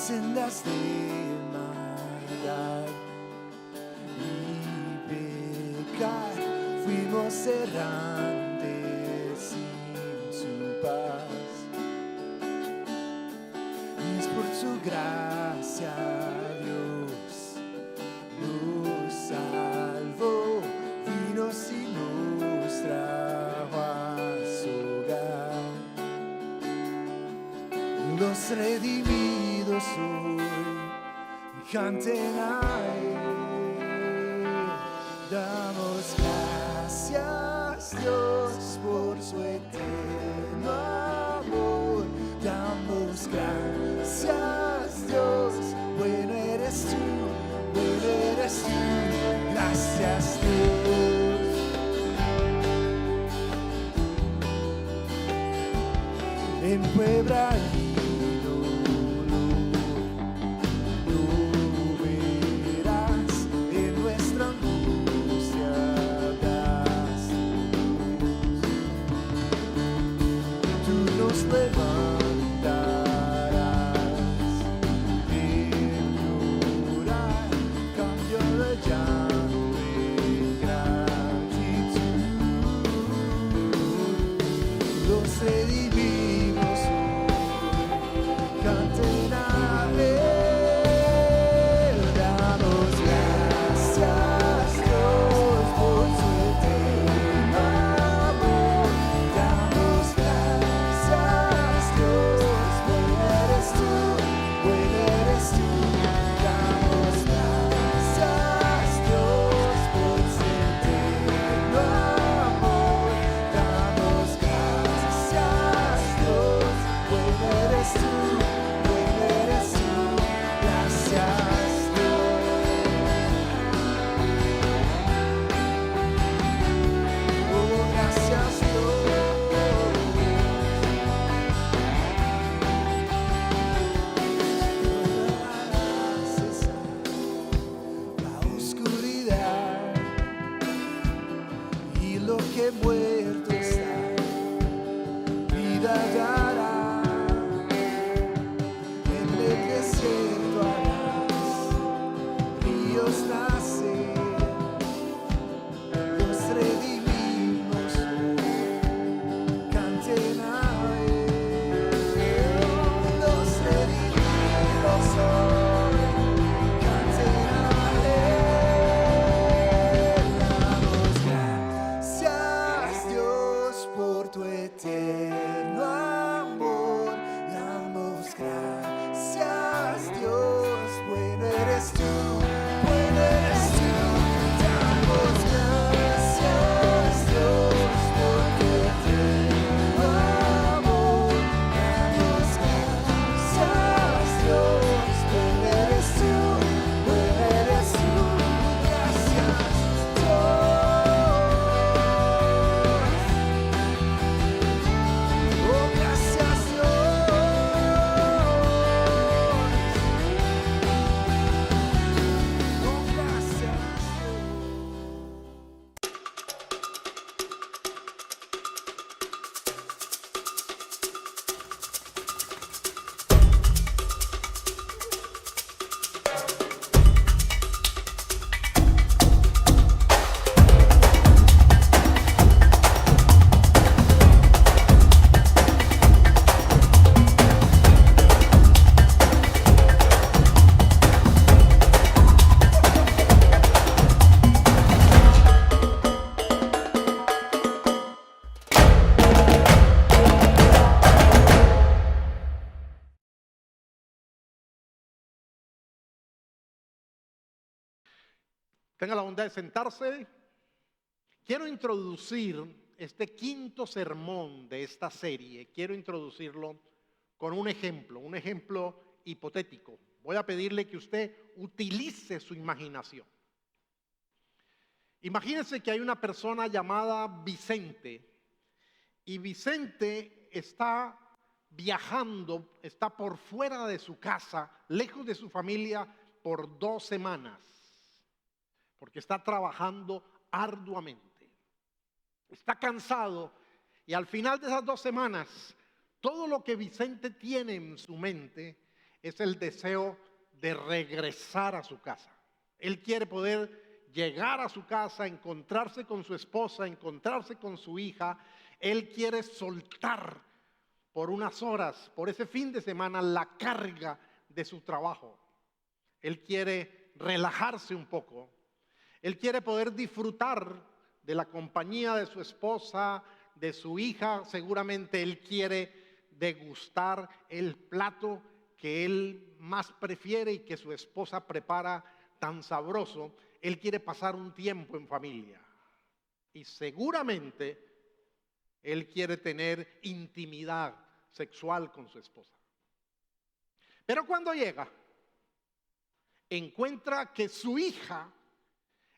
sendas de maldad y pecar, fuimos errantes sin su paz. Y es por su gracia Dios nos salvó, vino y nos trajo a su hogar. Los redimidos hoy canten a Él. Damos gracias Dios por su eterno amor. Damos gracias Dios, bueno eres tú, gracias Dios. En Puebla muerto está, vida dará, en el desierto harás ríos nacer, los redimimos hoy, canten a Él, los redimidos hoy, canten a Él, damos gracias Dios por tu eterno amor, damos gracias Dios, bueno eres tú, damos gracias Dios por tu eterno amor, damos gracias Dios, bueno eres tú, gracias Dios. Oh, gracias Dios. Oh, gracias Dios. Tenga la bondad de sentarse. Quiero introducir este quinto sermón de esta serie. Quiero introducirlo con un ejemplo hipotético. Voy a pedirle que usted utilice su imaginación. Imagínense que hay una persona llamada Vicente y Vicente está viajando, está por fuera de su casa, lejos de su familia por 2 semanas. Porque está trabajando arduamente, está cansado y al final de esas 2 semanas, todo lo que Vicente tiene en su mente es el deseo de regresar a su casa. Él quiere poder llegar a su casa, encontrarse con su esposa, encontrarse con su hija. Él quiere soltar por unas horas, por ese fin de semana, la carga de su trabajo. Él quiere relajarse un poco. Él quiere poder disfrutar de la compañía de su esposa, de su hija. Seguramente él quiere degustar el plato que él más prefiere y que su esposa prepara tan sabroso. Él quiere pasar un tiempo en familia. Y seguramente él quiere tener intimidad sexual con su esposa. Pero cuando llega, encuentra que su hija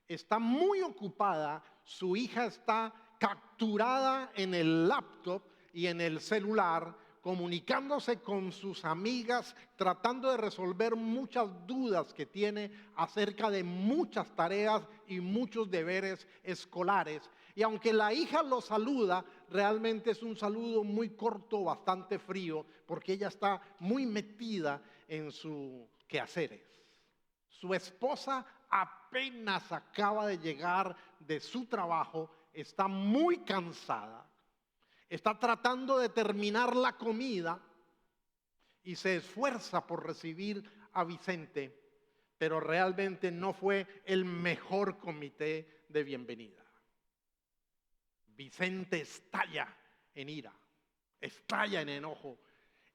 está muy ocupada, su hija está capturada en el laptop y en el celular, comunicándose con sus amigas, tratando de resolver muchas dudas que tiene acerca de muchas tareas y muchos deberes escolares. Y aunque la hija lo saluda, realmente es un saludo muy corto, bastante frío, porque ella está muy metida en sus quehaceres. Su esposa apenas acaba de llegar de su trabajo, está muy cansada, está tratando de terminar la comida y se esfuerza por recibir a Vicente, pero realmente no fue el mejor comité de bienvenida. Vicente estalla en ira, estalla en enojo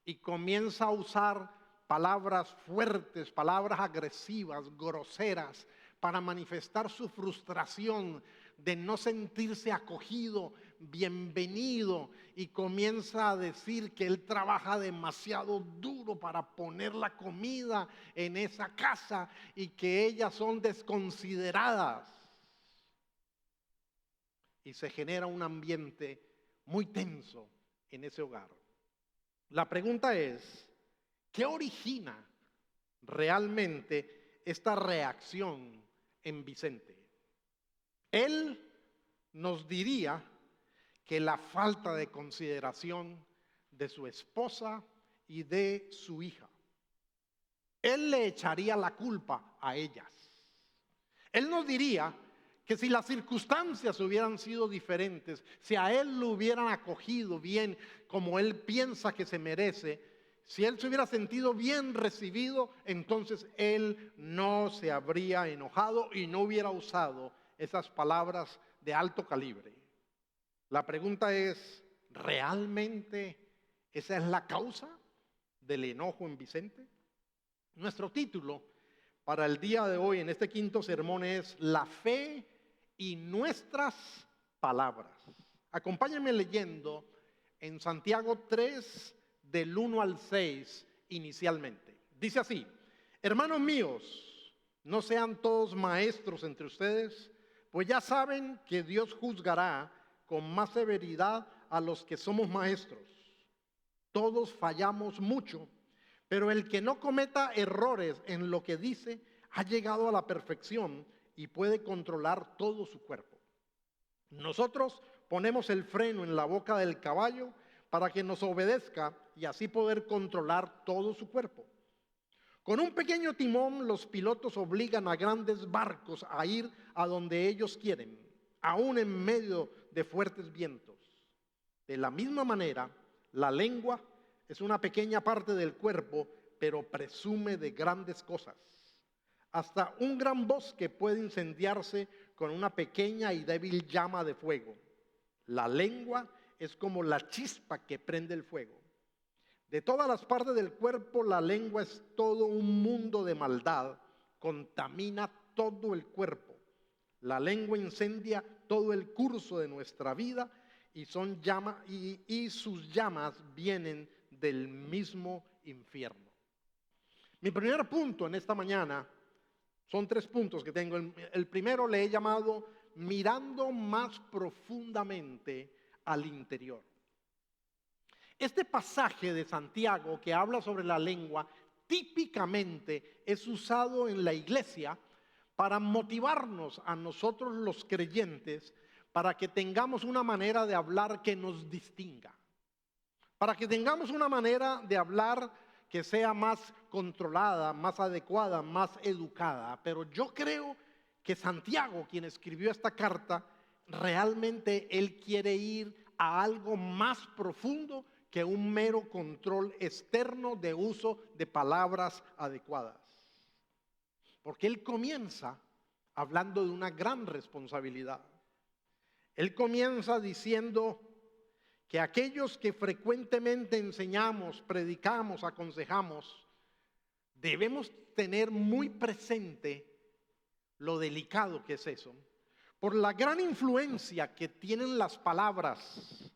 y comienza a usar palabras fuertes, palabras agresivas, groseras, para manifestar su frustración de no sentirse acogido, bienvenido, y comienza a decir que él trabaja demasiado duro para poner la comida en esa casa y que ellas son desconsideradas. Y se genera un ambiente muy tenso en ese hogar. La pregunta es, ¿qué origina realmente esta reacción en Vicente? Él nos diría que la falta de consideración de su esposa y de su hija. Él le echaría la culpa a ellas. Él nos diría que si las circunstancias hubieran sido diferentes, si a él lo hubieran acogido bien como él piensa que se merece, si él se hubiera sentido bien recibido, entonces él no se habría enojado y no hubiera usado esas palabras de alto calibre. La pregunta es, ¿realmente esa es la causa del enojo en Vicente? Nuestro título para el día de hoy en este quinto sermón es La fe y nuestras palabras. Acompáñenme leyendo en Santiago 3, del 1 al 6 inicialmente. Dice así: hermanos míos, no sean todos maestros entre ustedes, pues ya saben que Dios juzgará con más severidad a los que somos maestros. Todos fallamos mucho, pero el que no cometa errores en lo que dice ha llegado a la perfección y puede controlar todo su cuerpo. Nosotros ponemos el freno en la boca del caballo para que nos obedezca y así poder controlar todo su cuerpo. Con un pequeño timón, los pilotos obligan a grandes barcos a ir a donde ellos quieren, aún en medio de fuertes vientos. De la misma manera, la lengua es una pequeña parte del cuerpo, pero presume de grandes cosas. Hasta un gran bosque puede incendiarse con una pequeña y débil llama de fuego. La lengua es como la chispa que prende el fuego. De todas las partes del cuerpo, la lengua es todo un mundo de maldad, contamina todo el cuerpo. La lengua incendia todo el curso de nuestra vida y sus llamas vienen del mismo infierno. Mi primer punto en esta mañana, son 3 puntos que tengo. El primero le he llamado mirando más profundamente al interior. Este pasaje de Santiago que habla sobre la lengua típicamente es usado en la iglesia para motivarnos a nosotros los creyentes para que tengamos una manera de hablar que nos distinga, para que tengamos una manera de hablar que sea más controlada, más adecuada, más educada. Pero yo creo que Santiago, quien escribió esta carta, realmente él quiere ir a algo más profundo que un mero control externo de uso de palabras adecuadas. Porque él comienza hablando de una gran responsabilidad. Él comienza diciendo que aquellos que frecuentemente enseñamos, predicamos, aconsejamos, debemos tener muy presente lo delicado que es eso, por la gran influencia que tienen las palabras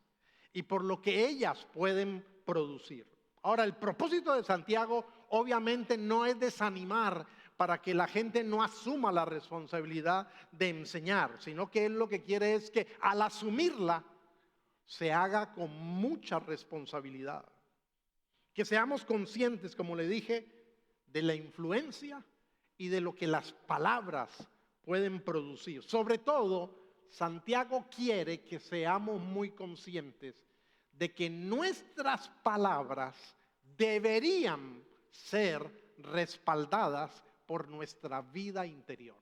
y por lo que ellas pueden producir. Ahora, el propósito de Santiago obviamente no es desanimar para que la gente no asuma la responsabilidad de enseñar, sino que él lo que quiere es que al asumirla se haga con mucha responsabilidad. Que seamos conscientes, como le dije, de la influencia y de lo que las palabras pueden producir. Sobre todo, Santiago quiere que seamos muy conscientes de que nuestras palabras deberían ser respaldadas por nuestra vida interior.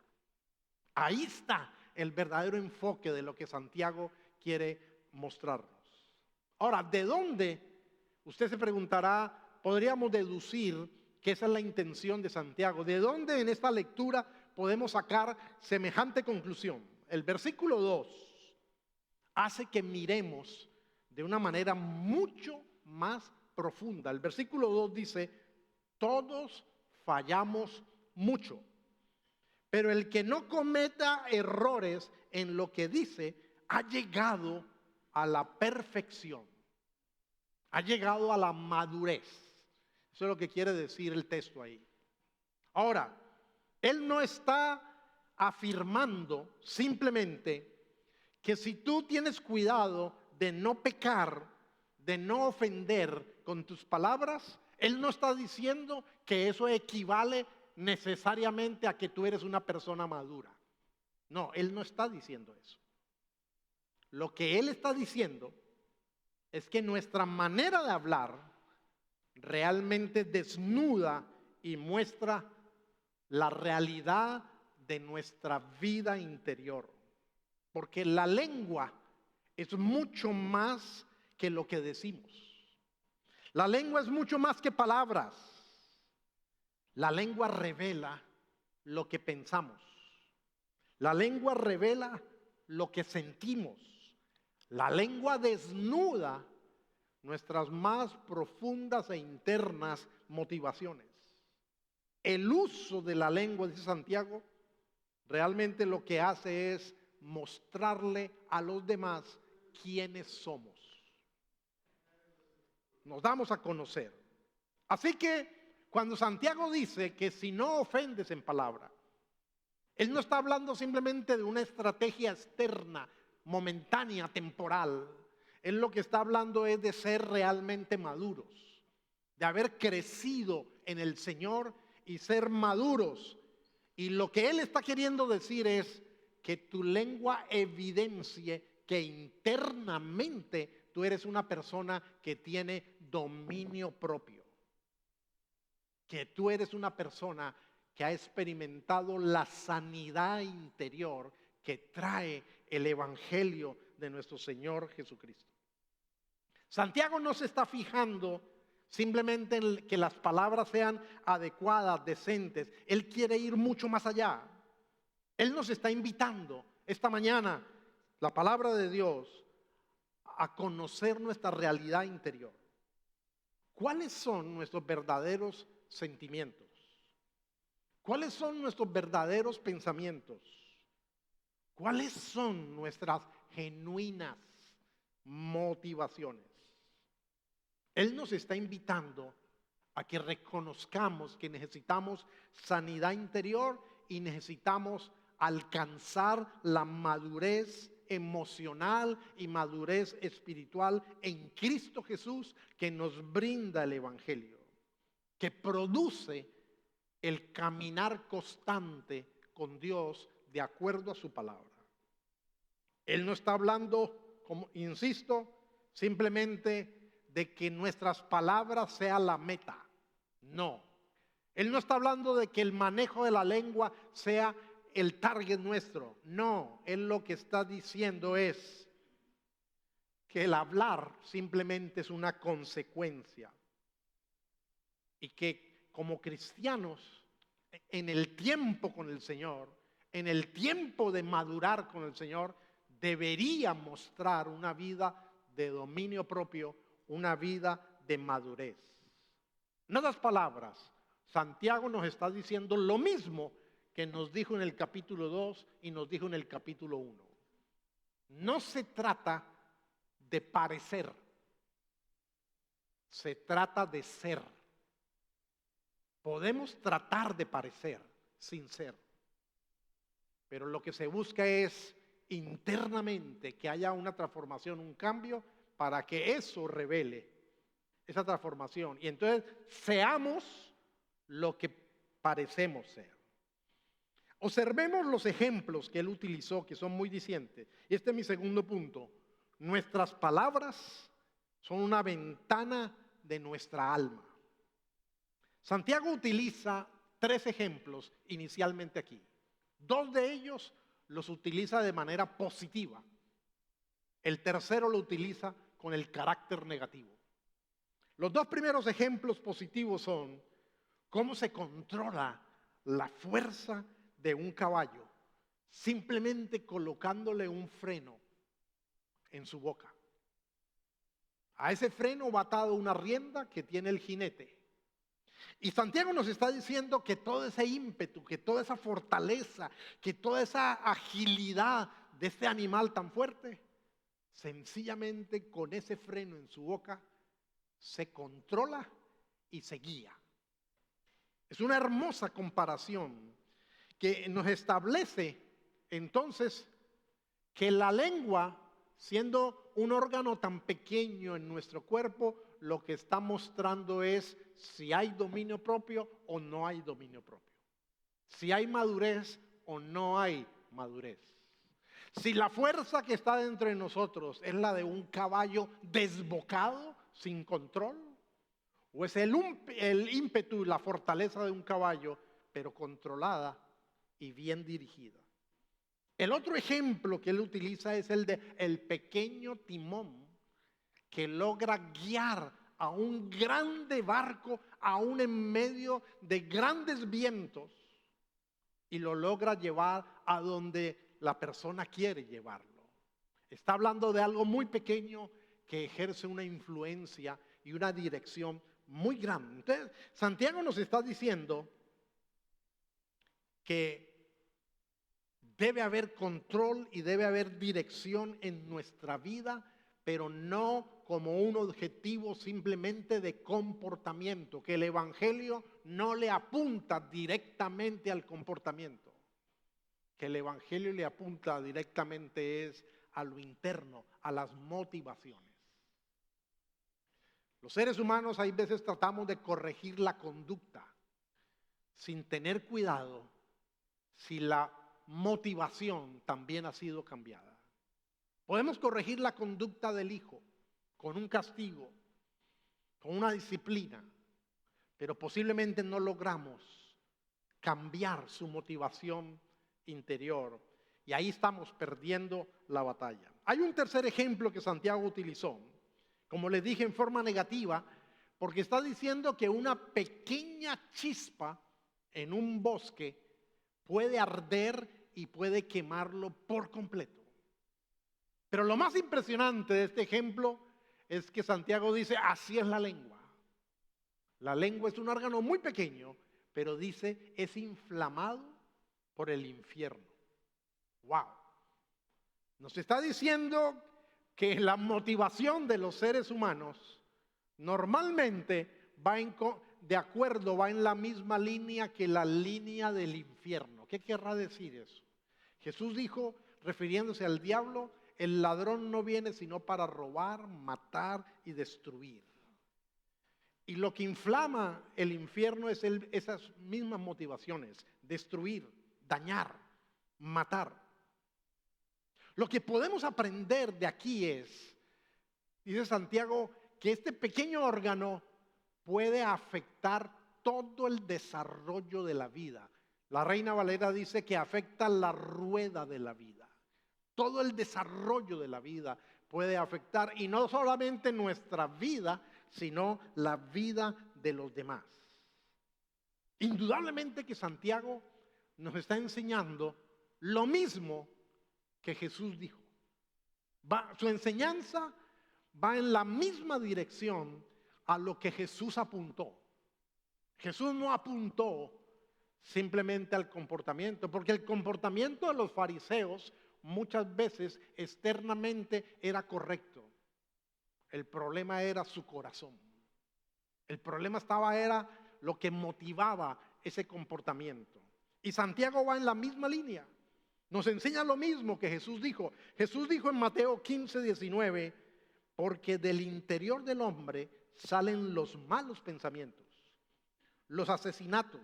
Ahí está el verdadero enfoque de lo que Santiago quiere mostrarnos. Ahora, ¿de dónde? Usted se preguntará, podríamos deducir que esa es la intención de Santiago. ¿De dónde en esta lectura podemos sacar semejante conclusión? El versículo 2 hace que miremos de una manera mucho más profunda. El versículo 2 dice, todos fallamos mucho, pero el que no cometa errores en lo que dice, ha llegado a la perfección, ha llegado a la madurez. Eso es lo que quiere decir el texto ahí. Ahora, él no está afirmando simplemente que si tú tienes cuidado de no pecar, de no ofender con tus palabras, él no está diciendo que eso equivale necesariamente a que tú eres una persona madura. No, él no está diciendo eso. Lo que él está diciendo es que nuestra manera de hablar realmente desnuda y muestra la realidad de nuestra vida interior. Porque la lengua es mucho más que lo que decimos. La lengua es mucho más que palabras. La lengua revela lo que pensamos. La lengua revela lo que sentimos. La lengua desnuda nuestras más profundas e internas motivaciones. El uso de la lengua, dice Santiago, realmente lo que hace es mostrarle a los demás quiénes somos. Nos damos a conocer. Así que cuando Santiago dice que si no ofendes en palabra, él no está hablando simplemente de una estrategia externa, momentánea, temporal. Él lo que está hablando es de ser realmente maduros, de haber crecido en el Señor y ser maduros. Y lo que él está queriendo decir es que tu lengua evidencie que internamente tú eres una persona que tiene dominio propio, que tú eres una persona que ha experimentado la sanidad interior que trae el evangelio de nuestro Señor Jesucristo. Santiago no se está fijando simplemente en que las palabras sean adecuadas, decentes. Él quiere ir mucho más allá. Él nos está invitando esta mañana, la palabra de Dios, a conocer nuestra realidad interior. ¿Cuáles son nuestros verdaderos sentimientos? ¿Cuáles son nuestros verdaderos pensamientos? ¿Cuáles son nuestras genuinas motivaciones? Él nos está invitando a que reconozcamos que necesitamos sanidad interior y necesitamos alcanzar la madurez emocional y madurez espiritual en Cristo Jesús que nos brinda el Evangelio, que produce el caminar constante con Dios de acuerdo a su palabra. Él no está hablando, como insisto, simplemente de que nuestras palabras sean la meta. No. Él no está hablando de que el manejo de la lengua sea el target nuestro. No, él lo que está diciendo es que el hablar simplemente es una consecuencia. Y que como cristianos, en el tiempo con el Señor, en el tiempo de madurar con el Señor, debería mostrar una vida de dominio propio, una vida de madurez. En otras palabras, Santiago nos está diciendo lo mismo que nos dijo en el capítulo 2 y nos dijo en el capítulo 1. No se trata de parecer, se trata de ser. Podemos tratar de parecer sin ser, pero lo que se busca es internamente que haya una transformación, un cambio, para que eso revele esa transformación. Y entonces seamos lo que parecemos ser. Observemos los ejemplos que él utilizó, que son muy dicientes. Este es mi segundo punto. Nuestras palabras son una ventana de nuestra alma. Santiago utiliza 3 ejemplos inicialmente aquí. 2 de ellos los utiliza de manera positiva. El tercero lo utiliza con el carácter negativo. Los 2 primeros ejemplos positivos son cómo se controla la fuerza de un caballo simplemente colocándole un freno en su boca. A ese freno va atado una rienda que tiene el jinete. Y Santiago nos está diciendo que todo ese ímpetu, que toda esa fortaleza, que toda esa agilidad de este animal tan fuerte, sencillamente con ese freno en su boca se controla y se guía. Es una hermosa comparación que nos establece entonces que la lengua, siendo un órgano tan pequeño en nuestro cuerpo, lo que está mostrando es si hay dominio propio o no hay dominio propio. Si hay madurez o no hay madurez. Si la fuerza que está dentro de nosotros es la de un caballo desbocado, sin control, o es el ímpetu y la fortaleza de un caballo, pero controlada y bien dirigida. El otro ejemplo que él utiliza es el de el pequeño timón que logra guiar a un grande barco aún en medio de grandes vientos y lo logra llevar a donde la persona quiere llevarlo. Está hablando de algo muy pequeño que ejerce una influencia y una dirección muy grande. Entonces, Santiago nos está diciendo que debe haber control y debe haber dirección en nuestra vida, pero no como un objetivo simplemente de comportamiento, que el evangelio no le apunta directamente al comportamiento, que el evangelio le apunta directamente es a lo interno, a las motivaciones. Los seres humanos hay veces tratamos de corregir la conducta sin tener cuidado si la motivación también ha sido cambiada. Podemos corregir la conducta del hijo con un castigo, con una disciplina, pero posiblemente no logramos cambiar su motivación interior y ahí estamos perdiendo la batalla. Hay un tercer ejemplo que Santiago utilizó, como les dije, en forma negativa, porque está diciendo que una pequeña chispa en un bosque puede arder y puede quemarlo por completo. Pero lo más impresionante de este ejemplo es que Santiago dice, así es la lengua. La lengua es un órgano muy pequeño, pero dice, es inflamado por el infierno. ¡Wow! Nos está diciendo que la motivación de los seres humanos normalmente va de acuerdo, va en la misma línea que la línea del infierno. ¿Qué querrá decir eso? Jesús dijo, refiriéndose al diablo, el ladrón no viene sino para robar, matar y destruir. Y lo que inflama el infierno es esas mismas motivaciones, destruir, dañar, matar. Lo que podemos aprender de aquí es, dice Santiago, que este pequeño órgano puede afectar todo el desarrollo de la vida. La Reina Valera dice que afecta la rueda de la vida. Todo el desarrollo de la vida puede afectar, y no solamente nuestra vida, sino la vida de los demás. Indudablemente que Santiago nos está enseñando lo mismo que Jesús dijo. Su enseñanza va en la misma dirección a lo que Jesús apuntó. Jesús no apuntó simplemente al comportamiento, porque el comportamiento de los fariseos muchas veces externamente era correcto. El problema era su corazón. El problema era lo que motivaba ese comportamiento. Y Santiago va en la misma línea. Nos enseña lo mismo que Jesús dijo. Jesús dijo en Mateo 15:19, porque del interior del hombre salen los malos pensamientos, los asesinatos,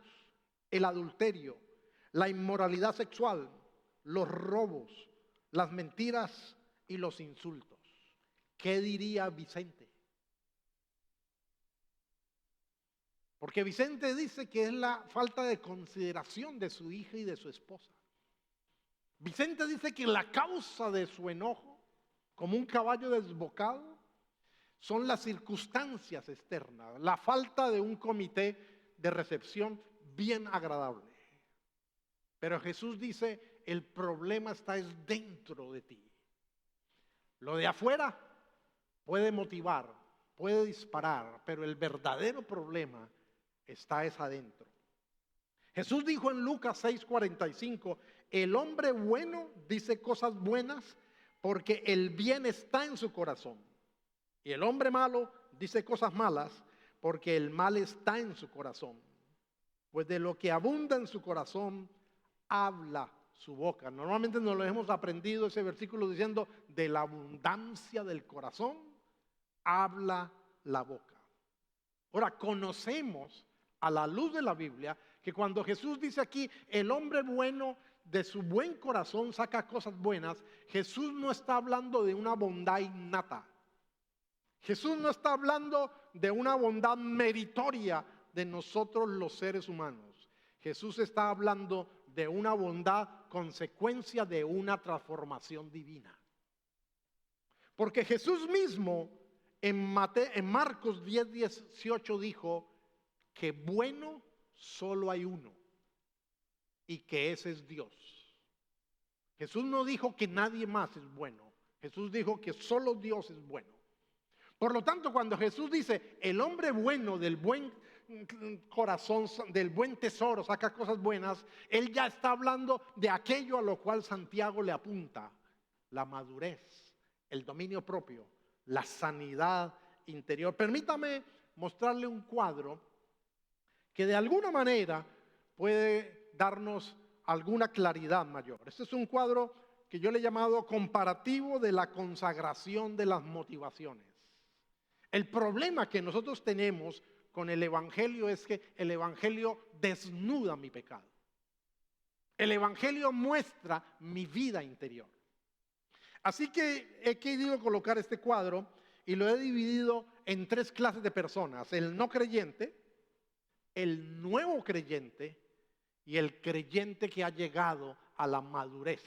el adulterio, la inmoralidad sexual, los robos, las mentiras y los insultos. ¿Qué diría Vicente? Porque Vicente dice que es la falta de consideración de su hija y de su esposa. Vicente dice que la causa de su enojo, como un caballo desbocado, son las circunstancias externas, la falta de un comité de recepción bien agradable. Pero Jesús dice, el problema está dentro de ti. Lo de afuera puede motivar, puede disparar, pero el verdadero problema está adentro. Jesús dijo en Lucas 6:45, el hombre bueno dice cosas buenas porque el bien está en su corazón. Y el hombre malo dice cosas malas porque el mal está en su corazón. Pues de lo que abunda en su corazón, habla su boca. Normalmente nos lo hemos aprendido ese versículo diciendo, de la abundancia del corazón, habla la boca. Ahora, conocemos a la luz de la Biblia que cuando Jesús dice aquí, el hombre bueno de su buen corazón saca cosas buenas, Jesús no está hablando de una bondad innata. Jesús no está hablando de una bondad meritoria de nosotros los seres humanos. Jesús está hablando de una bondad consecuencia de una transformación divina. Porque Jesús mismo en Marcos 10:18 dijo que bueno solo hay uno y que ese es Dios. Jesús no dijo que nadie más es bueno. Jesús dijo que solo Dios es bueno. Por lo tanto, cuando Jesús dice, el hombre bueno del buen corazón, del buen tesoro, saca cosas buenas, Él ya está hablando de aquello a lo cual Santiago le apunta: la madurez, el dominio propio, la sanidad interior. Permítame mostrarle un cuadro que de alguna manera puede darnos alguna claridad mayor. Este es un cuadro que yo le he llamado comparativo de la consagración de las motivaciones. El problema que nosotros tenemos con el Evangelio es que el Evangelio desnuda mi pecado. El Evangelio muestra mi vida interior. Así que he querido colocar este cuadro y lo he dividido en 3 clases de personas: el no creyente, el nuevo creyente y el creyente que ha llegado a la madurez.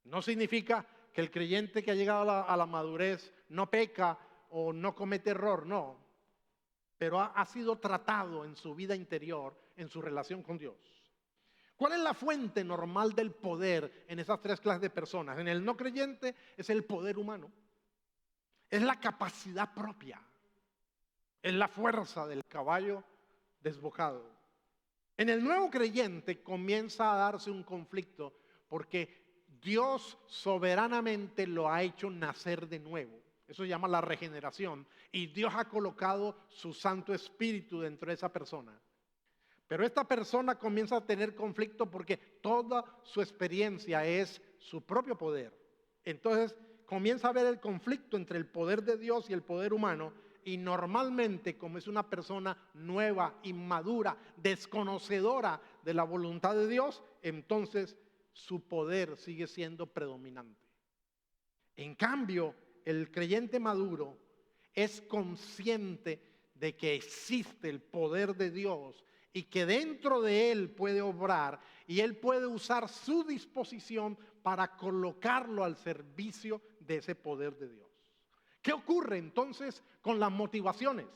No significa que el creyente que ha llegado a la madurez no peca o no comete error, no. Pero ha sido tratado en su vida interior, en su relación con Dios. ¿Cuál es la fuente normal del poder en esas 3 clases de personas? En el no creyente es el poder humano. Es la capacidad propia. Es la fuerza del caballo desbocado. En el nuevo creyente comienza a darse un conflicto porque Dios soberanamente lo ha hecho nacer de nuevo. Eso se llama la regeneración. Y Dios ha colocado su Santo Espíritu dentro de esa persona. Pero esta persona comienza a tener conflicto porque toda su experiencia es su propio poder. Entonces comienza a ver el conflicto entre el poder de Dios y el poder humano. Y normalmente, como es una persona nueva, inmadura, desconocedora de la voluntad de Dios, entonces su poder sigue siendo predominante. En cambio, el creyente maduro es consciente de que existe el poder de Dios y que dentro de Él puede obrar y Él puede usar su disposición para colocarlo al servicio de ese poder de Dios. ¿Qué ocurre entonces con las motivaciones?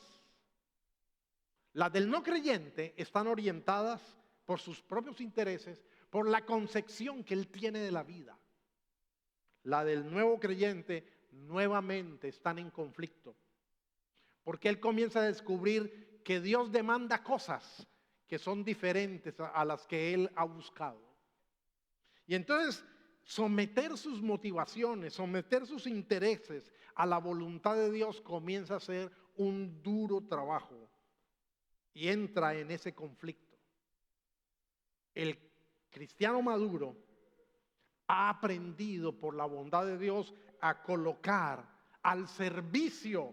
Las del no creyente están orientadas por sus propios intereses, por la concepción que él tiene de la vida. La del nuevo creyente nuevamente están en conflicto, porque él comienza a descubrir que Dios demanda cosas que son diferentes a las que él ha buscado. Y entonces someter sus motivaciones, someter sus intereses a la voluntad de Dios comienza a ser un duro trabajo y entra en ese conflicto. El cristiano maduro ha aprendido por la bondad de Dios a colocar al servicio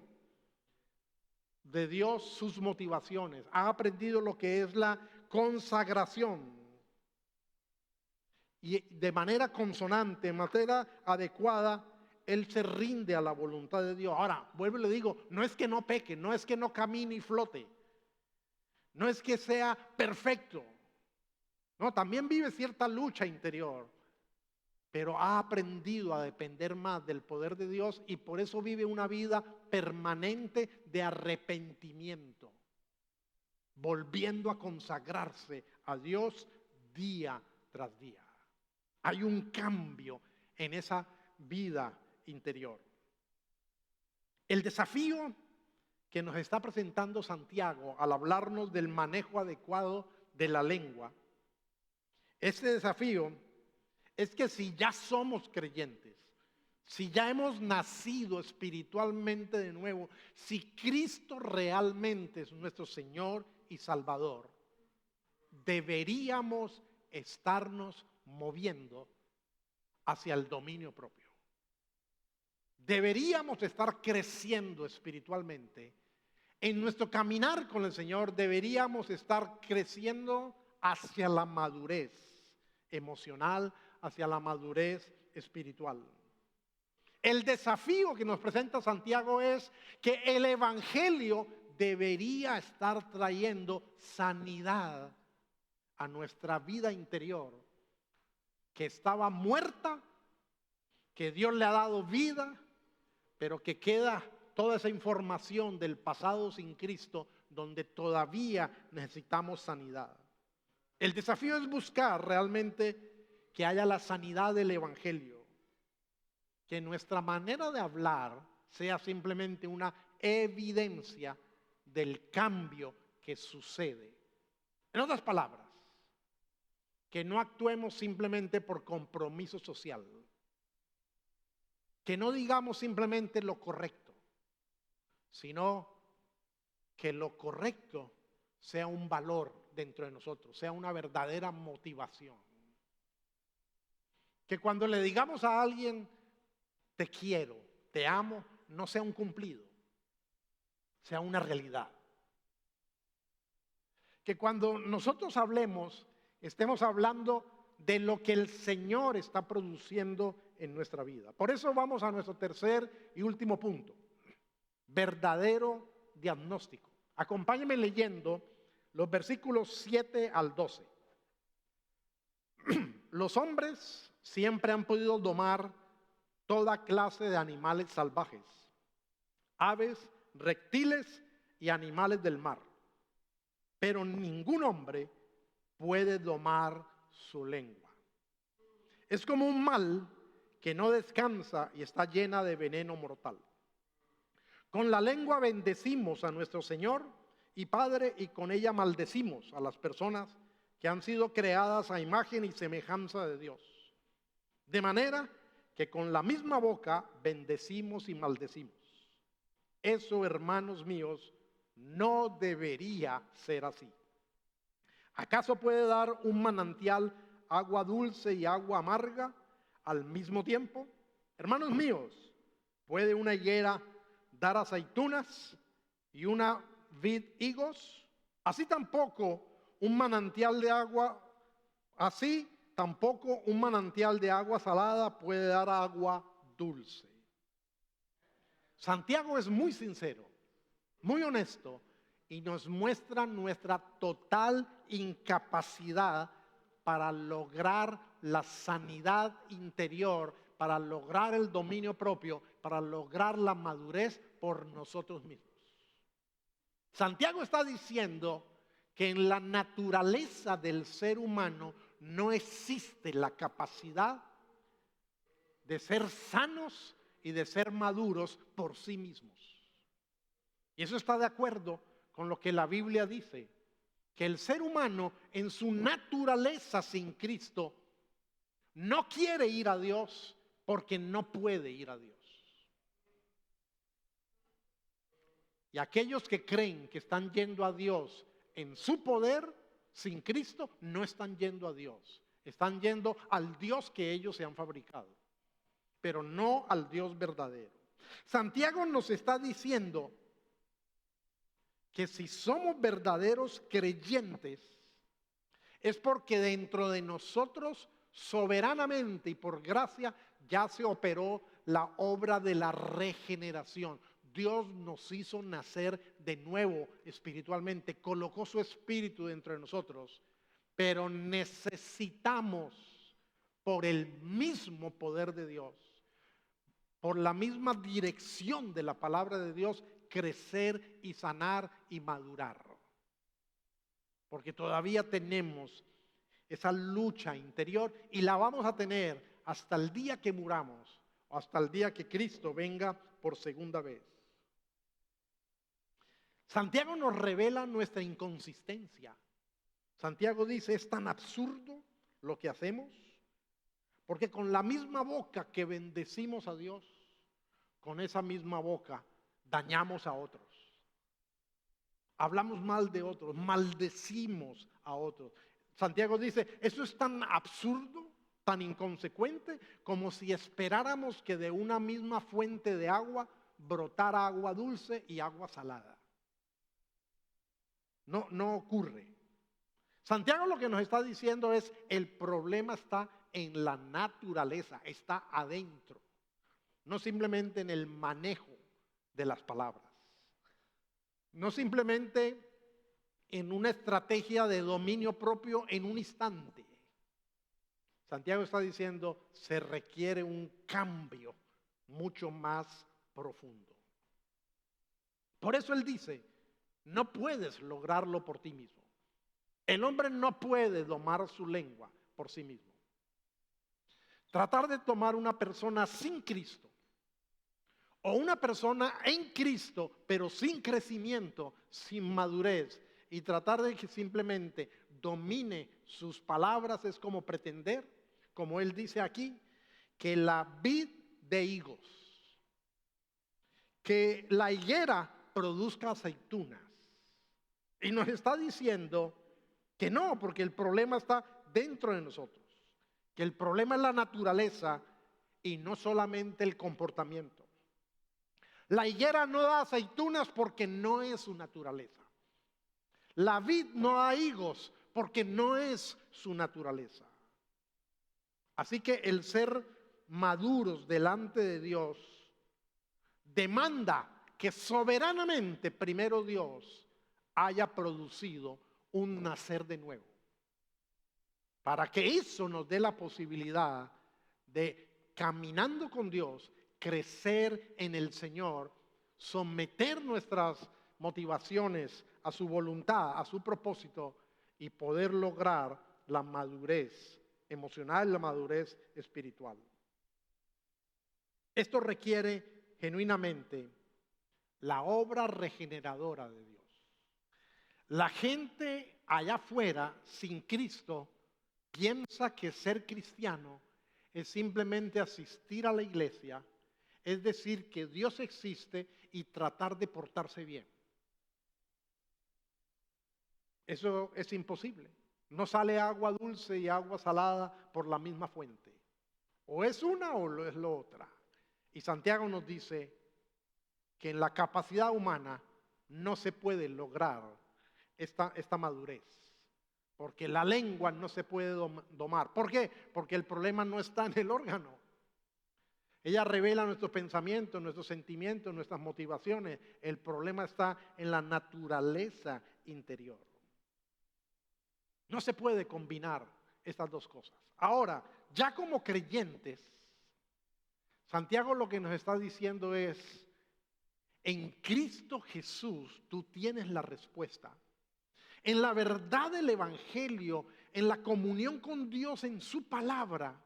de Dios sus motivaciones. Ha aprendido lo que es la consagración. Y de manera consonante, de manera adecuada, él se rinde a la voluntad de Dios. Ahora, vuelvo y le digo, no es que no peque, no es que no camine y flote, no es que sea perfecto. No, también vive cierta lucha interior, pero ha aprendido a depender más del poder de Dios y por eso vive una vida permanente de arrepentimiento, volviendo a consagrarse a Dios día tras día. Hay un cambio en esa vida interior. El desafío que nos está presentando Santiago al hablarnos del manejo adecuado de la lengua, ese desafío es que si ya somos creyentes, si ya hemos nacido espiritualmente de nuevo, si Cristo realmente es nuestro Señor y Salvador, deberíamos estarnos moviendo hacia el dominio propio. Deberíamos estar creciendo espiritualmente. En nuestro caminar con el Señor deberíamos estar creciendo hacia la madurez emocional, hacia la madurez espiritual. El desafío que nos presenta Santiago es que el Evangelio debería estar trayendo sanidad a nuestra vida interior, que estaba muerta, que Dios le ha dado vida, pero que queda toda esa información del pasado sin Cristo, donde todavía necesitamos sanidad. El desafío es buscar realmente que haya la sanidad del Evangelio, que nuestra manera de hablar sea simplemente una evidencia del cambio que sucede. En otras palabras, que no actuemos simplemente por compromiso social, que no digamos simplemente lo correcto, sino que lo correcto sea un valor dentro de nosotros, sea una verdadera motivación. Que cuando le digamos a alguien, te quiero, te amo, no sea un cumplido, sea una realidad. Que cuando nosotros hablemos, estemos hablando de lo que el Señor está produciendo en nuestra vida. Por eso vamos a nuestro tercer y último punto: verdadero diagnóstico. Acompáñenme leyendo los versículos 7 al 12. Los hombres siempre han podido domar toda clase de animales salvajes, aves, reptiles y animales del mar, pero ningún hombre puede domar su lengua. Es como un mal que no descansa y está llena de veneno mortal. Con la lengua bendecimos a nuestro Señor y Padre, y con ella maldecimos a las personas que han sido creadas a imagen y semejanza de Dios. De manera que con la misma boca bendecimos y maldecimos. Eso, hermanos míos, no debería ser así. ¿Acaso puede dar un manantial agua dulce y agua amarga al mismo tiempo? Hermanos míos, ¿puede una higuera dar aceitunas y una vid higos? Así tampoco un manantial de agua, un manantial de agua salada puede dar agua dulce. Santiago es muy sincero, muy honesto, y nos muestra nuestra total incapacidad para lograr la sanidad interior, para lograr el dominio propio, para lograr la madurez por nosotros mismos. Santiago está diciendo que en la naturaleza del ser humano no existe la capacidad de ser sanos y de ser maduros por sí mismos. Y eso está de acuerdo con lo que la Biblia dice, que el ser humano en su naturaleza sin Cristo no quiere ir a Dios porque no puede ir a Dios. Y aquellos que creen que están yendo a Dios en su poder, sin Cristo, no están yendo a Dios. Están yendo al Dios que ellos se han fabricado, pero no al Dios verdadero. Santiago nos está diciendo que si somos verdaderos creyentes, es porque dentro de nosotros soberanamente y por gracia ya se operó la obra de la regeneración. Dios nos hizo nacer de nuevo espiritualmente, colocó su espíritu dentro de nosotros, pero necesitamos, por el mismo poder de Dios, por la misma dirección de la palabra de Dios, crecer y sanar y madurar. Porque todavía tenemos esa lucha interior y la vamos a tener hasta el día que muramos o hasta el día que Cristo venga por segunda vez. Santiago nos revela nuestra inconsistencia. Santiago dice, es tan absurdo lo que hacemos, porque con la misma boca que bendecimos a Dios, con esa misma boca dañamos a otros. Hablamos mal de otros, maldecimos a otros. Santiago dice, eso es tan absurdo, tan inconsecuente, como si esperáramos que de una misma fuente de agua brotara agua dulce y agua salada. No ocurre. Santiago lo que nos está diciendo es, el problema está en la naturaleza, está adentro, no simplemente en el manejo de las palabras, no simplemente en una estrategia de dominio propio en un instante. Santiago está diciendo, se requiere un cambio mucho más profundo. Por eso él dice, no puedes lograrlo por ti mismo. El hombre no puede domar su lengua por sí mismo. Tratar de tomar una persona sin Cristo o una persona en Cristo pero sin crecimiento, sin madurez, y tratar de que simplemente domine sus palabras es como pretender, como él dice aquí, que la vid de higos, que la higuera produzca aceitunas. Y nos está diciendo que no, porque el problema está dentro de nosotros, que el problema es la naturaleza y no solamente el comportamiento. La higuera no da aceitunas porque no es su naturaleza. La vid no da higos porque no es su naturaleza. Así que el ser maduros delante de Dios demanda que soberanamente primero Dios haya producido un nacer de nuevo, para que eso nos dé la posibilidad de, caminando con Dios, crecer en el Señor, someter nuestras motivaciones a su voluntad, a su propósito, y poder lograr la madurez emocional, la madurez espiritual. Esto requiere genuinamente la obra regeneradora de Dios. La gente allá afuera, sin Cristo, piensa que ser cristiano es simplemente asistir a la iglesia, es decir, que Dios existe y tratar de portarse bien. Eso es imposible. No sale agua dulce y agua salada por la misma fuente. O es una o es la otra. Y Santiago nos dice que en la capacidad humana no se puede lograr esta madurez, porque la lengua no se puede domar. ¿Por qué? Porque el problema no está en el órgano. Ella revela nuestros pensamientos, nuestros sentimientos, nuestras motivaciones. El problema está en la naturaleza interior. No se puede combinar estas dos cosas. Ahora, ya como creyentes, Santiago lo que nos está diciendo es, en Cristo Jesús tú tienes la respuesta. En la verdad del Evangelio, en la comunión con Dios, en su palabra,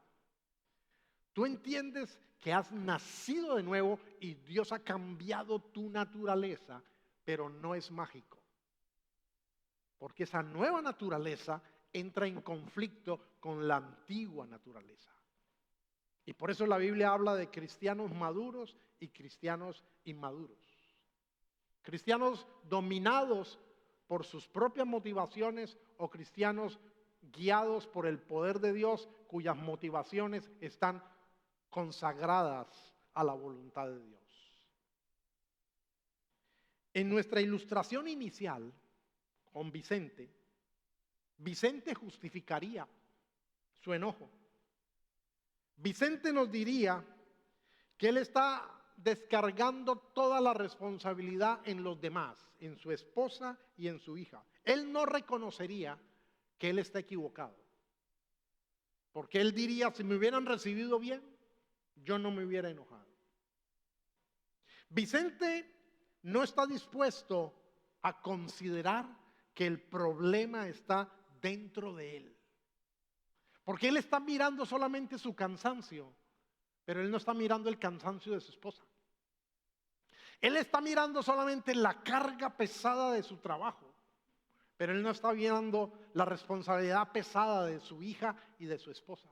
tú entiendes que has nacido de nuevo y Dios ha cambiado tu naturaleza, pero no es mágico. Porque esa nueva naturaleza entra en conflicto con la antigua naturaleza. Y por eso la Biblia habla de cristianos maduros y cristianos inmaduros. Cristianos dominados por sus propias motivaciones o cristianos guiados por el poder de Dios cuyas motivaciones están consagradas a la voluntad de Dios. En nuestra ilustración inicial con Vicente, Vicente justificaría su enojo. Vicente nos diría que él está descargando toda la responsabilidad en los demás, en su esposa y en su hija. Él no reconocería que él está equivocado, porque él diría, si me hubieran recibido bien, yo no me hubiera enojado. Vicente no está dispuesto a considerar que el problema está dentro de él, porque él está mirando solamente su cansancio, pero él no está mirando el cansancio de su esposa. Él está mirando solamente la carga pesada de su trabajo, pero él no está mirando la responsabilidad pesada de su hija y de su esposa.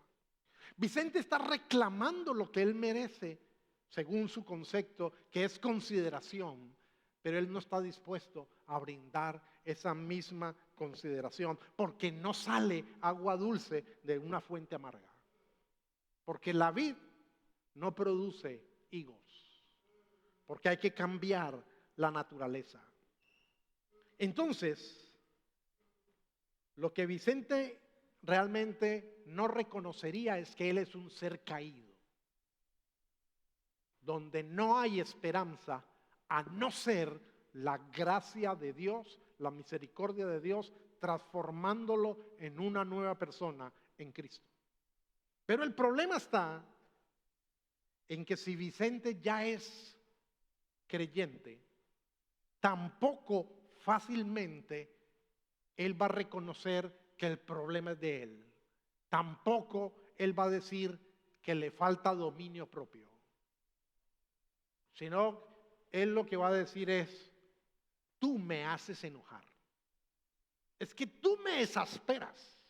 Vicente está reclamando lo que él merece, según su concepto, que es consideración, pero él no está dispuesto a brindar esa misma consideración, porque no sale agua dulce de una fuente amarga. Porque la vid no produce higos, porque hay que cambiar la naturaleza. Entonces, lo que Vicente realmente no reconocería es que él es un ser caído, donde no hay esperanza a no ser la gracia de Dios, la misericordia de Dios, transformándolo en una nueva persona en Cristo. Pero el problema está en que si Vicente ya es creyente, tampoco fácilmente él va a reconocer que el problema es de él. Tampoco él va a decir que le falta dominio propio. Sino él lo que va a decir es, tú me haces enojar. Es que tú me exasperas.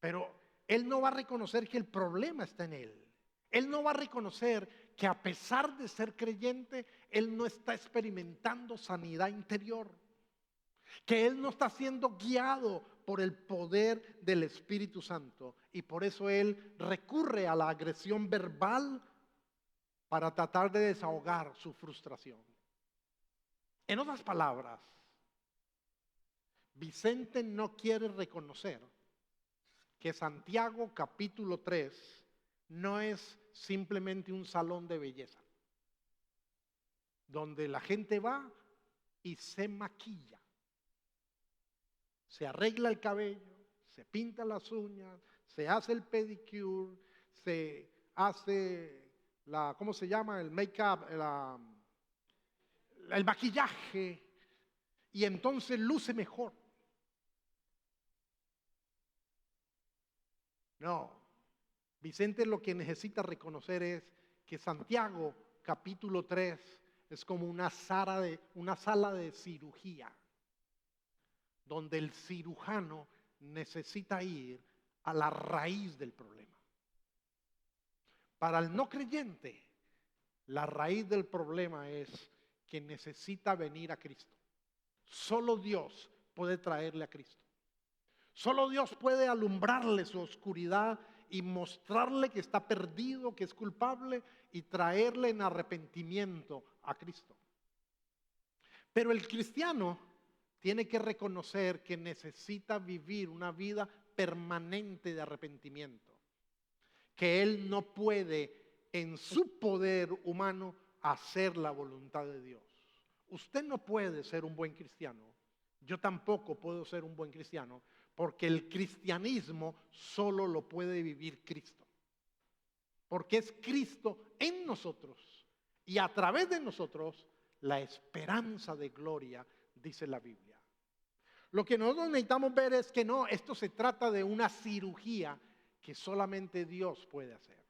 Pero él no va a reconocer que el problema está en él. Él no va a reconocer que a pesar de ser creyente, él no está experimentando sanidad interior. Que él no está siendo guiado por el poder del Espíritu Santo. Y por eso él recurre a la agresión verbal para tratar de desahogar su frustración. En otras palabras, Vicente no quiere reconocer que Santiago capítulo 3 no es simplemente un salón de belleza, donde la gente va y se maquilla, se arregla el cabello, se pinta las uñas, se hace el pedicure, se hace ¿cómo se llama? El make-up, el maquillaje, y entonces luce mejor. No, Vicente lo que necesita reconocer es que Santiago capítulo 3 es como una sala de cirugía, donde el cirujano necesita ir a la raíz del problema. Para el no creyente, la raíz del problema es que necesita venir a Cristo. Solo Dios puede traerle a Cristo. Solo Dios puede alumbrarle su oscuridad y mostrarle que está perdido, que es culpable, y traerle en arrepentimiento a Cristo. Pero el cristiano tiene que reconocer que necesita vivir una vida permanente de arrepentimiento, que él no puede en su poder humano hacer la voluntad de Dios. Usted no puede ser un buen cristiano. Yo tampoco puedo ser un buen cristiano, porque el cristianismo solo lo puede vivir Cristo. Porque es Cristo en nosotros y a través de nosotros la esperanza de gloria, dice la Biblia. Lo que nosotros necesitamos ver es que no, esto se trata de una cirugía que solamente Dios puede hacer.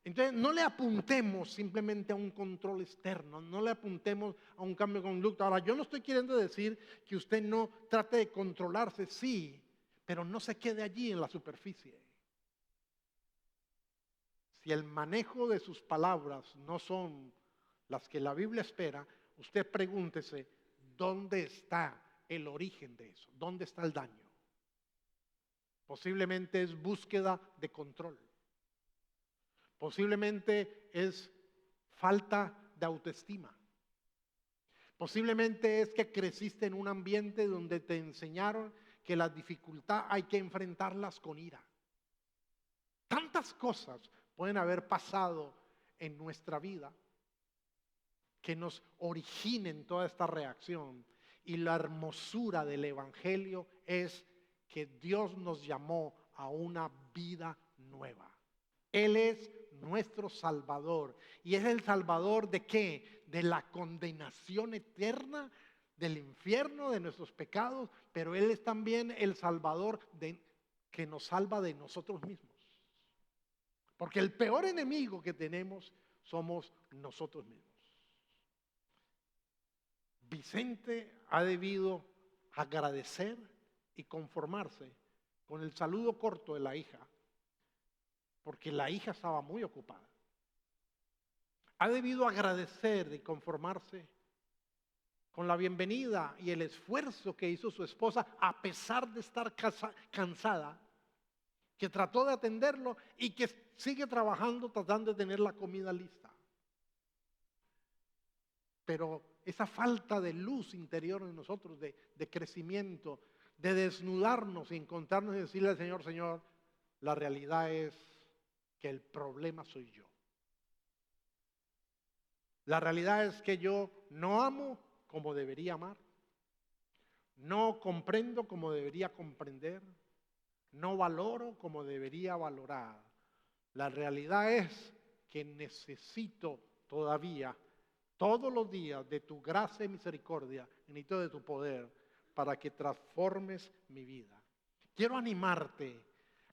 Entonces no le apuntemos simplemente a un control externo, no le apuntemos a un cambio de conducta. Ahora, yo no estoy queriendo decir que usted no trate de controlarse, sí, pero no se quede allí en la superficie. Si el manejo de sus palabras no son las que la Biblia espera, usted pregúntese, ¿dónde está el origen de eso? ¿Dónde está el daño? Posiblemente es búsqueda de control. Posiblemente es falta de autoestima. Posiblemente es que creciste en un ambiente donde te enseñaron que la dificultad hay que enfrentarlas con ira. Tantas cosas pueden haber pasado en nuestra vida que nos originen toda esta reacción. Y la hermosura del Evangelio es que Dios nos llamó a una vida nueva. Él es nuestro Salvador. ¿Y es el Salvador de qué? De la condenación eterna, del infierno, de nuestros pecados, pero Él es también el Salvador que nos salva de nosotros mismos. Porque el peor enemigo que tenemos somos nosotros mismos. Vicente ha debido agradecer y conformarse con el saludo corto de la hija, porque la hija estaba muy ocupada. Ha debido agradecer y conformarse con la bienvenida y el esfuerzo que hizo su esposa, a pesar de estar cansada, que trató de atenderlo y que sigue trabajando tratando de tener la comida lista. Pero esa falta de luz interior en nosotros, de crecimiento, de desnudarnos y encontrarnos y decirle al Señor, Señor, la realidad es que el problema soy yo. La realidad es que yo no amo como debería amar, no comprendo como debería comprender, no valoro como debería valorar. La realidad es que necesito todavía todos los días de tu gracia y misericordia, necesito de tu poder para que transformes mi vida. Quiero animarte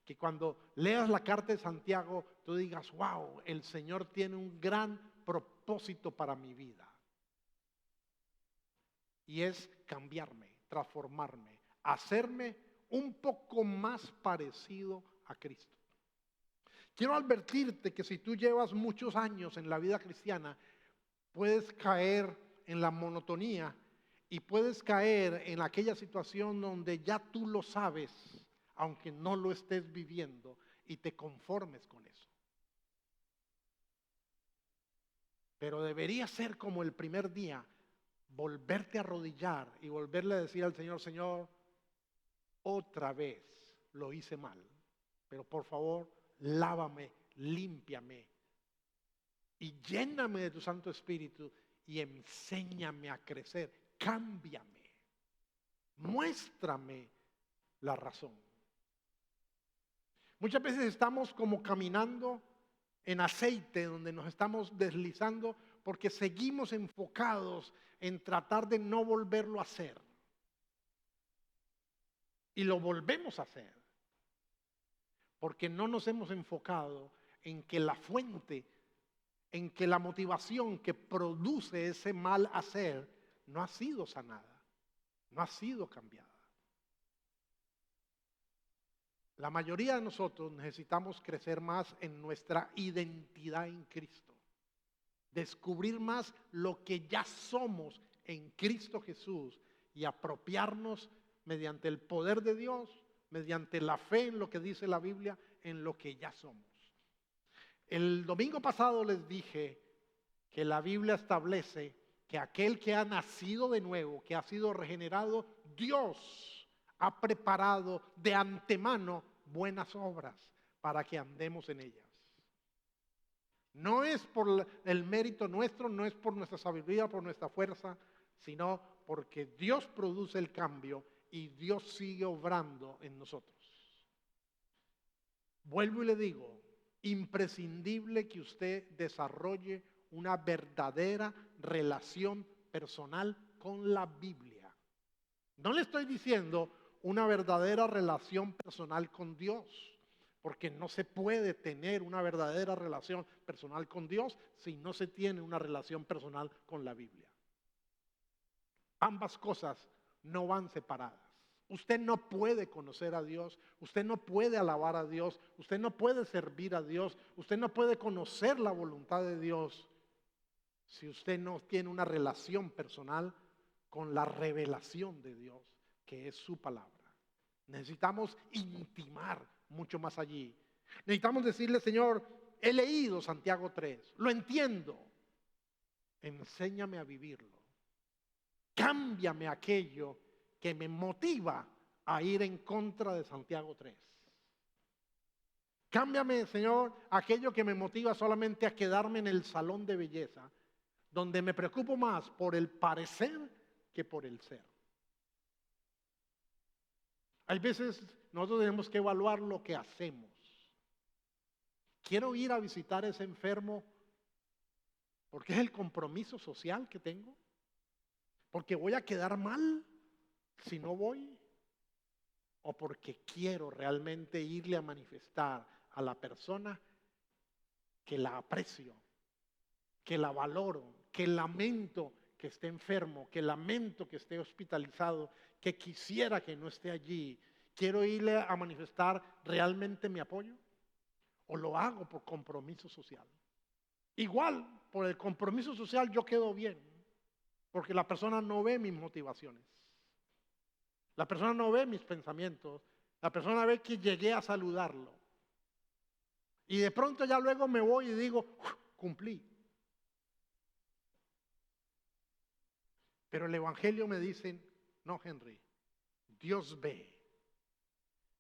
que cuando leas la carta de Santiago, tú digas, wow, el Señor tiene un gran propósito para mi vida. Y es cambiarme, transformarme, hacerme un poco más parecido a Cristo. Quiero advertirte que si tú llevas muchos años en la vida cristiana, puedes caer en la monotonía y puedes caer en aquella situación donde ya tú lo sabes, aunque no lo estés viviendo, y te conformes con eso. Pero debería ser como el primer día, volverte a arrodillar y volverle a decir al Señor, Señor, otra vez lo hice mal, pero por favor, lávame, límpiame y lléname de tu Santo Espíritu y enséñame a crecer, cámbiame, muéstrame la razón. Muchas veces estamos como caminando en aceite, donde nos estamos deslizando porque seguimos enfocados en tratar de no volverlo a hacer. Y lo volvemos a hacer porque no nos hemos enfocado en que la fuente, en que la motivación que produce ese mal hacer no ha sido sanada, no ha sido cambiada. La mayoría de nosotros necesitamos crecer más en nuestra identidad en Cristo, descubrir más lo que ya somos en Cristo Jesús y apropiarnos mediante el poder de Dios, mediante la fe en lo que dice la Biblia, en lo que ya somos. El domingo pasado les dije que la Biblia establece que aquel que ha nacido de nuevo, que ha sido regenerado, Dios ha preparado de antemano buenas obras para que andemos en ellas. No es por el mérito nuestro, no es por nuestra sabiduría, por nuestra fuerza, sino porque Dios produce el cambio y Dios sigue obrando en nosotros. Vuelvo y le digo, imprescindible que usted desarrolle una verdadera relación personal con la Biblia. No le estoy diciendo una verdadera relación personal con Dios, porque no se puede tener una verdadera relación personal con Dios si no se tiene una relación personal con la Biblia. Ambas cosas no van separadas. Usted no puede conocer a Dios, usted no puede alabar a Dios, usted no puede servir a Dios, usted no puede conocer la voluntad de Dios si usted no tiene una relación personal con la revelación de Dios, que es su palabra. Necesitamos intimar mucho más allí. Necesitamos decirle, Señor, he leído Santiago 3, lo entiendo, enséñame a vivirlo. Cámbiame aquello que me motiva a ir en contra de Santiago 3. Cámbiame, Señor, aquello que me motiva solamente a quedarme en el salón de belleza, donde me preocupo más por el parecer que por el ser. Hay veces nosotros tenemos que evaluar lo que hacemos. Quiero ir a visitar a ese enfermo porque es el compromiso social que tengo, porque voy a quedar mal si no voy, o porque quiero realmente irle a manifestar a la persona que la aprecio, que la valoro, que lamento que esté enfermo, que lamento que esté hospitalizado, que quisiera que no esté allí. ¿Quiero irle a manifestar realmente mi apoyo? ¿O lo hago por compromiso social? Igual, por el compromiso social yo quedo bien, porque la persona no ve mis motivaciones. La persona no ve mis pensamientos. La persona ve que llegué a saludarlo. Y de pronto ya luego me voy y digo, cumplí. Pero el Evangelio me dice, no, Henry, Dios ve.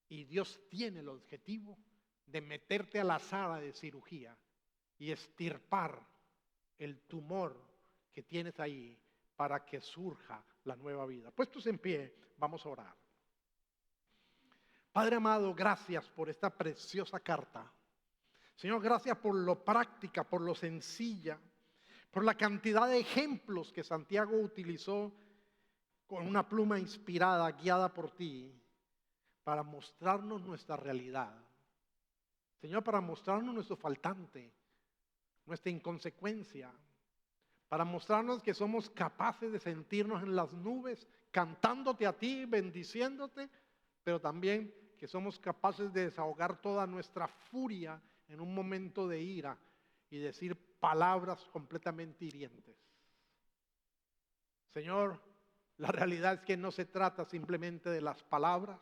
Y Dios tiene el objetivo de meterte a la sala de cirugía y extirpar el tumor que tienes ahí para que surja la nueva vida. Puestos en pie, vamos a orar. Padre amado, gracias por esta preciosa carta. Señor, gracias por lo práctica, por lo sencilla, por la cantidad de ejemplos que Santiago utilizó con una pluma inspirada, guiada por ti, para mostrarnos nuestra realidad. Señor, para mostrarnos nuestro faltante, nuestra inconsecuencia, para mostrarnos que somos capaces de sentirnos en las nubes, cantándote a ti, bendiciéndote, pero también que somos capaces de desahogar toda nuestra furia en un momento de ira y decir palabras completamente hirientes. Señor, la realidad es que no se trata simplemente de las palabras,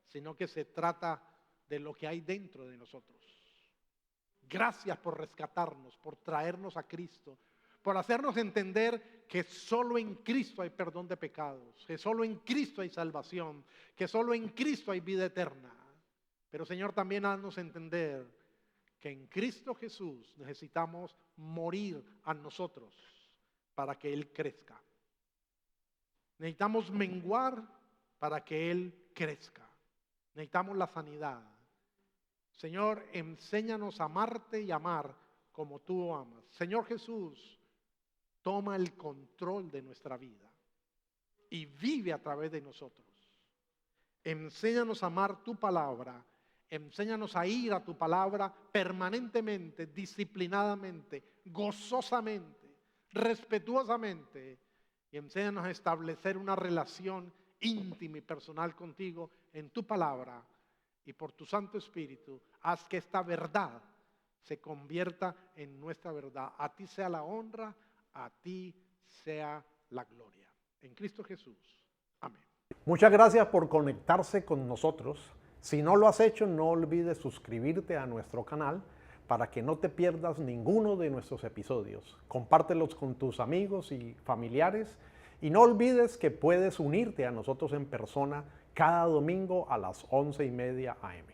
sino que se trata de lo que hay dentro de nosotros. Gracias por rescatarnos, por traernos a Cristo, por hacernos entender que solo en Cristo hay perdón de pecados, que solo en Cristo hay salvación, que solo en Cristo hay vida eterna. Pero Señor, también haznos entender que en Cristo Jesús necesitamos morir a nosotros para que Él crezca. Necesitamos menguar para que Él crezca. Necesitamos la sanidad. Señor, enséñanos a amarte y amar como tú amas. Señor Jesús, toma el control de nuestra vida y vive a través de nosotros. Enséñanos a amar tu palabra. Enséñanos a ir a tu palabra permanentemente, disciplinadamente, gozosamente, respetuosamente. Y enséñanos a establecer una relación íntima y personal contigo en tu palabra. Y por tu Santo Espíritu, haz que esta verdad se convierta en nuestra verdad. A ti sea la honra, a ti sea la gloria. En Cristo Jesús. Amén. Muchas gracias por conectarse con nosotros. Si no lo has hecho, no olvides suscribirte a nuestro canal para que no te pierdas ninguno de nuestros episodios. Compártelos con tus amigos y familiares y no olvides que puedes unirte a nosotros en persona cada domingo a las 11:30 AM.